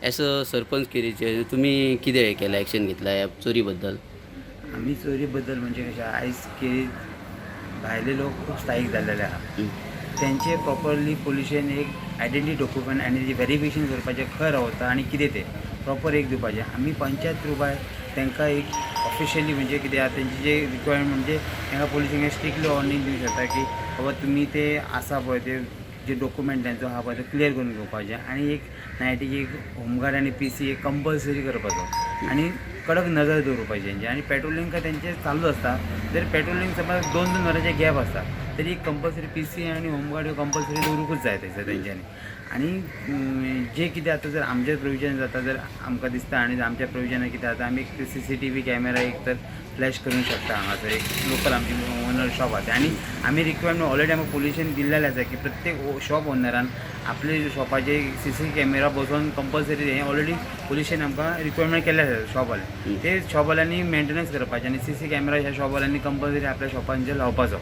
असं सरपंच केरीचे तुम्ही किती हे केला ॲक्शन घेतला या चोरीबद्दल? आम्ही चोरीबद्दल म्हणजे कशा आयज केरी भायले लोक खूप स्थायिक झालेले आहात. हं. त्यांचे प्रॉपरली पोलिशन एक आयडेंटिटी डॉक्युमेंट आणि जे व्हेरिफिकेशन करपाचें खंय रावता आणि कितें तें प्रॉपर एक दिवपाचें. आमी पंचायत रुपाय तांकां एक ऑफिशियली म्हणजे कितें आहा तेंचे जे रिक्वायरमेंट म्हणजे तांकां पोलिसींक स्ट्रिक्टली वॉर्निंग दिवंक शकता की बाबा तुमी ते आसा पळय ते जे डॉक्युमेंट तांचो आहा पळय तो क्लियर करून घेवपाचें आणि एक नायटीक एक होमगार्ड आणि PC एक कंपल्सरी करपाचो आणि कडक नजर दवरपाची तेंची. आणि पेट्रोलिंग तेंचे चालूच आसता. जर पेट्रोलिंग समज 2-2 वरांचे गॅप आसता तरी कंपल्सरी PC आणि होमगार्ड ह्यो कंपल्सरी दवरूंकूच जाय थंयसर तेंच्यांनी. आणि जे कितें आतां जर आमचें प्रोविजन जाता जर आमकां दिसता आणि आमच्या प्रोविजनान कितें जाता आमी एक CCTV कॅमेरा एक तर फ्लॅश करूंक शकता हांगासर एक लोकल आमची ओनर शॉप आसा. आणि आमी रिक्वायरमेंट ऑलरेडी आमकां पोल्युशन दिल्लेलें आसा की प्रत्येक शॉप ओनरान आपले शॉपाचे CC कॅमेरा बसोवन कंपल्सरी हें ऑलरेडी पोल्युशन आमकां रिक्वायरमेंट केल्लें आसा शॉपवाले. ते शॉपवाल्यांनी मेंटेनन्स करपाचें आणि CC कॅमेरा ह्या शॉपवाल्यांनी कंपल्सरी आपल्या शॉपांचेर लावपाचो.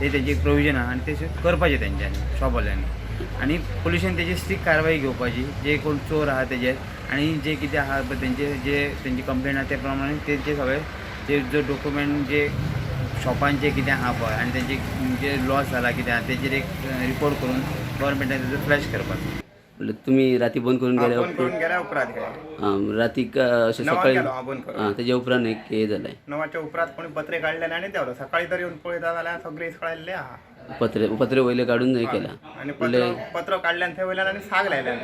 ते तेंची एक प्रोविजन आहा आणि ते करपाचें तेंच्यांनी शॉपवाल्यांनी. आणि पोल्युशन तेजी स्ट्रिक्ट कारवाई घेवपाची जे कोण चोर आहा तेजेर आणि जे कितें आहा तेंचे जे तेंची कंप्लेंट आहा ते प्रमाणे तेंचे सगळे जे जो डॉक्युमेंट जे शॉपांचे कितें आहा पळय आणि तेंचे जे लॉस जाला कितें आहा तेजेर एक रिपोर्ट करून गव्हर्मेंटान तेजो फ्लॅश करपाचो. म्हणल्यार तुम्ही राती बंद करून गेल्या बंद करून गेल्या उपरांत काय रातीक अशें णवाक सकाळी गेलो हांव बंद करून. तेच्या उपरांत एक हे जालें 9च्या उपरांत कोणी पत्रे काडलेले आनी देवलो. सकाळी तर येवन पळयता जाल्यार सगळे इसकळिल्ले आहा. पत्रे वयले काडून हे केला. आणि पत्र काडल्यान थंय वयल्यान आनी साग लायल्यान.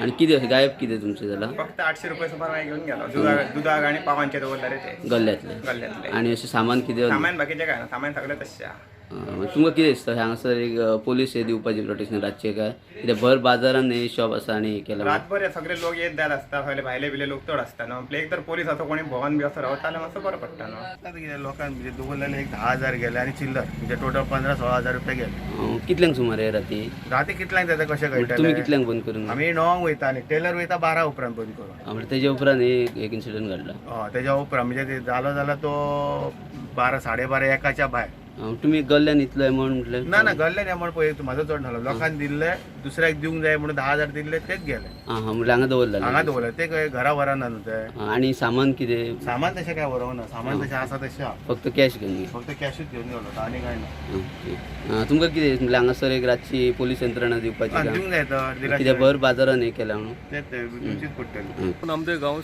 आणि कितें अशें गायब कितें तुमचें जाला फक्त 800 रुपया सुमार हांवें घेवन गेलो. दुधाक आनी पावांचे दवरलेले ते गल्ल्यांतले? गल्ल्यांतले. आणि अशें सामान कितें सामान बाकीचें काय ना, सामान सगळें तशें आहा. तुमकां कितें दिसता हांगासर एक पोलीस हे दिवपाची प्रोटेक्शन रातचे काय कित्याक भर बाजारान हे शॉप आसा आणि हे केला रातभर सगळे लोक येत जात आसता. भायले बिले लोक चड आसता न्हू. आपले एक तर पोलीस असो कोणी भोवन बी असो रावता जाल्यार मातसो बरो पडटा न्हू. आता कितें लोकांनी म्हणजे दवरलेले एक 10,000 गेले आणि चिल्लर म्हणजे टोटल 15-16,000 रुपये गेले. कितल्यांक सुमार हे राती? राती कितल्यांक जाता कशें कळटा तुम्ही कितल्यांक बंद करून? आमी 9 वयता आणि टेलर वयता 12 उपरांत बंद करून. म्हणजे तेच्या उपरांत एक इन्सिडंट घडला. तेच्या उपरांत म्हणजे ते जालो जाल्यार तो 12-12:30 1च्या भायर. तुम्ही गल्ल्यान इतलो अमावंट म्हटलें? ना गल्ल्यान अमावंट पळय म्हाजो चड नालो. लोकांनी दिल्ले दुसऱ्याक दिवंक जाय म्हणून 10,000 दिल्ले तेच गेले. म्हणजे हांगा दवरलें? हांगा दवरले ते काय घरा व्हरना न्हू ते. आणि सामान कितें? सामान तशें काय व्हरोना. सामान तशें आसा तशें आहा. फक्त कॅश घेवन गेली? फक्त कॅशूच घेवन गेलो आनी काय ना. तुमकां कितें म्हणजे हांगासर एक रातची पोलीस यंत्रणा दिवपाची का? दिवंक जाय तर कित्याक भर बाजारान हे केला म्हणून तेच दिवचीच पडटली. आमचे गांव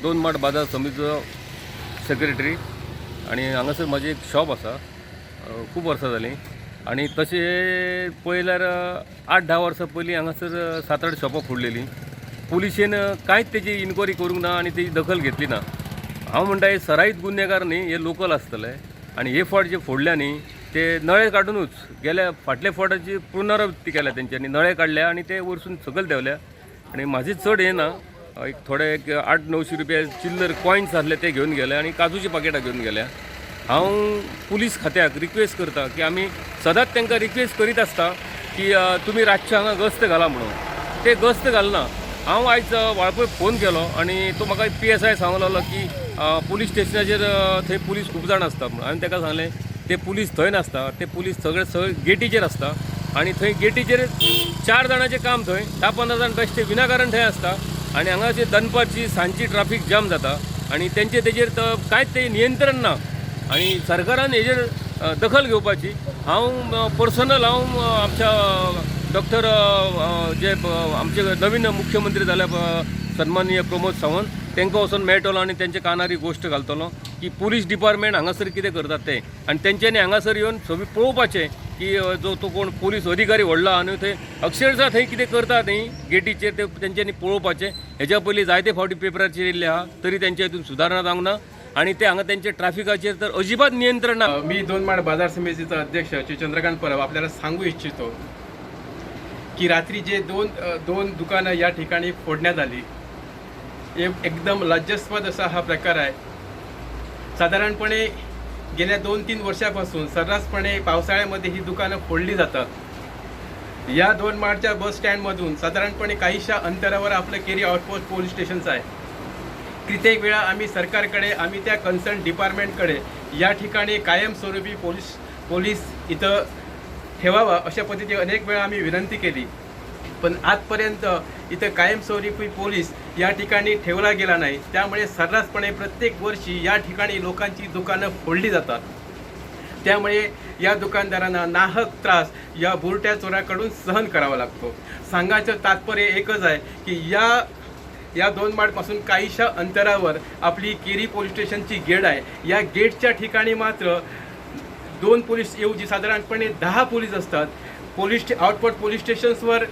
2 माड बाजार समितीचो सेक्रेटरी आणि हांगासर म्हाजी एक शॉप आसा. खूब वर्सां जालीं आणि तशें पळयल्यार 8-10 वर्सां पयलीं हांगासर 7-8 शॉपां फोडलेलीं. पुलिशेन कांयच तेजी इन्क्वायरी करूंक ना आणि तेजी दखल घेतली ना. हांव म्हणटा हे सराईत गुन्हेगार न्ही, हे लोकल आसतले. आणि हे फावट जे फोडल्या न्ही ते नळे काडूनच गेल्या फाटल्या फावटाची पुनरावृत्ती केल्या तेंच्यांनी. नळे काडल्या आणि ते वरसून सकयल देंवल्या. आणि म्हाजी चड हे ना, एक थोडे एक 800-900 रुपया चिल्लर कॉयन्स आसले ते घेवन गेले आणि काजूची पाकिटां घेवन गेल्या. हांव पुलीस खात्याक रिक्वेस्ट करता की आमी सदांच तांकां रिक्वेस्ट करीत आसता की तुमी रातचे हांगा गस्त घाला म्हणून. ते गस्त घालना. हांव आयज वाळपय फोन केलो आणि तो म्हाका PSI सांगूंक लागलो की पुलीस स्टेशनाचेर थंय पुलीस खूब जाण आसता म्हणून. हांवें ताका सांगलें ते पुलीस थंय नासता, ते पुलीस सगळे गेटीचेर आसता. आणि थंय गेटीचेर 4 जाणांचें काम थंय 10-15 जाण बेश्टे विनाकारण थंय आसता. आणि हांगाची दनपारची सांजची ट्राफीक जाम जाता आणि तेंचे तेजेर कांयच ते नियंत्रण ना. आणि सरकारान हेजेर दखल घेवपाची. हांव पर्सनल आमच्या डॉक्टर जे आमचे नवीन मुख्यमंत्री जाल्या सन्माननीय प्रमोद सावंत तांकां वचून मेळटलो आणि तेंचे कानार ही गोश्ट घालतलो की पुलीस डिपार्टमेंट हांगासर कितें करतात ते. आणि तेंच्यांनी हांगासर येवन सगळें पळोवपाचें की जो तो कोण पुलीस अधिकारी व्हडलो आनी थंय अक्षरशः थंय कितें करता न्ही गेटीचेर ते तेंच्यांनी पळोवपाचें. हेज्या पयलीं जायते फावटी पेपराचेर येयल्ले आहा तरी तेंच्या हितून सुदारणा जावंक ना. आणि ते हांगा त्यांचे ट्रॅफिकाचेर तर अजिबात नियंत्रण ना. मी 2 माड बाजार समितीचा अध्यक्ष श्री चंद्रकांत परब आपल्याला सांगू इच्छितो की रात्री जे दोन दुकानं या ठिकाणी फोडण्यात आली एकदम लज्जास्पद असा हा प्रकार आहे. साधारणपणे गेल्या 2-3 वर्षापासून सर्रासपणे पावसाळ्यामध्ये ही दुकानं फोडली जातात. या 2 माडच्या बस स्टँडमधून साधारणपणे काहीशा अंतरावर आपलं केरी आउटपोस्ट पोलीस स्टेशनचं आहे. कित्येक वेळा आम्ही सरकारकडे आम्ही त्या कन्सर्न डिपार्टमेंटकडे या ठिकाणी कायमस्वरूपी पोलीस इथं ठेवावा अशा पद्धतीने अनेक वेळा आम्ही विनंती केली. पण आजपर्यंत इथं कायमस्वरूपी पोलीस या ठिकाणी ठेवला गेला नाही. त्यामुळे सर्रासपणे प्रत्येक वर्षी या ठिकाणी लोकांची दुकानं फोडली जातात. त्यामुळे या दुकानदारांना नाहक त्रास या बुरट्या चोराकडून सहन करावा लागतो. सांगायचं तात्पर्य एकच आहे की या 2 माडपासून काहीशा अंतरावर आपली केरी पोलीस स्टेशनची गेट आहे. या गेटच्या ठिकाणी मात्र 2 पोलीस ऐवजी साधारणपणे 10 पोलीस असतात. आउटपोस्ट पोलीस स्टेशन्सवर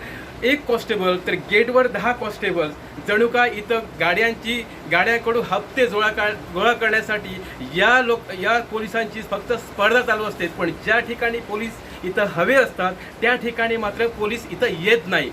1 कॉन्स्टेबल तर गेटवर 10 कॉन्स्टेबल. जणू का इथं गाड्यांकडून हप्ते गोळा करण्यासाठी या पोलिसांची फक्त स्पर्धा चालू असते. पण ज्या ठिकाणी पोलीस इथं हवे असतात त्या ठिकाणी मात्र पोलीस इथं येत नाही.